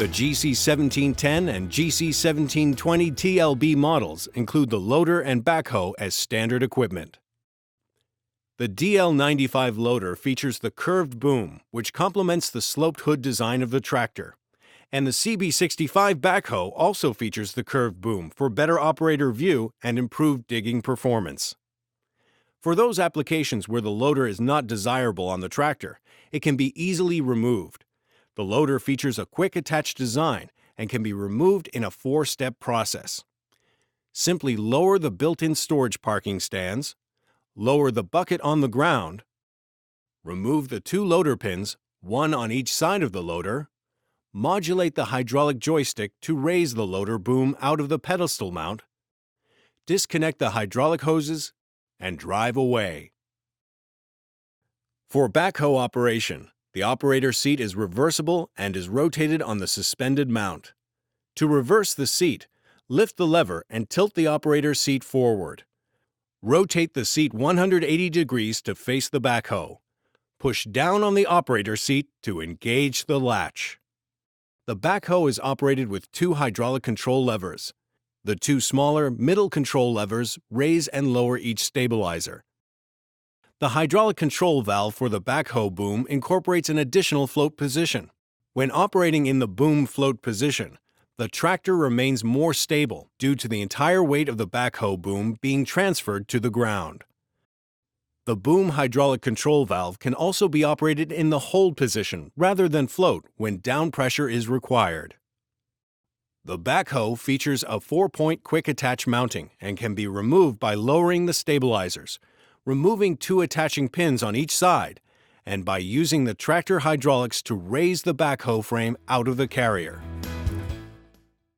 The GC1710 and GC1720 TLB models include the loader and backhoe as standard equipment. The DL95 loader features the curved boom, which complements the sloped hood design of the tractor. And the CB65 backhoe also features the curved boom for better operator view and improved digging performance. For those applications where the loader is not desirable on the tractor, it can be easily removed. The loader features a quick attach design and can be removed in a 4-step process. Simply lower the built-in storage parking stands, lower the bucket on the ground, remove the 2 loader pins, one on each side of the loader, modulate the hydraulic joystick to raise the loader boom out of the pedestal mount, disconnect the hydraulic hoses, and drive away. For backhoe operation, the operator seat is reversible and is rotated on the suspended mount. To reverse the seat, lift the lever and tilt the operator seat forward. Rotate the seat 180 degrees to face the backhoe. Push down on the operator seat to engage the latch. The backhoe is operated with 2 hydraulic control levers. The 2 smaller middle control levers raise and lower each stabilizer. The hydraulic control valve for the backhoe boom incorporates an additional float position. When operating in the boom float position, the tractor remains more stable due to the entire weight of the backhoe boom being transferred to the ground. The boom hydraulic control valve can also be operated in the hold position rather than float when down pressure is required. The backhoe features a 4-point quick attach mounting and can be removed by lowering the stabilizers, removing 2 attaching pins on each side, and by using the tractor hydraulics to raise the backhoe frame out of the carrier.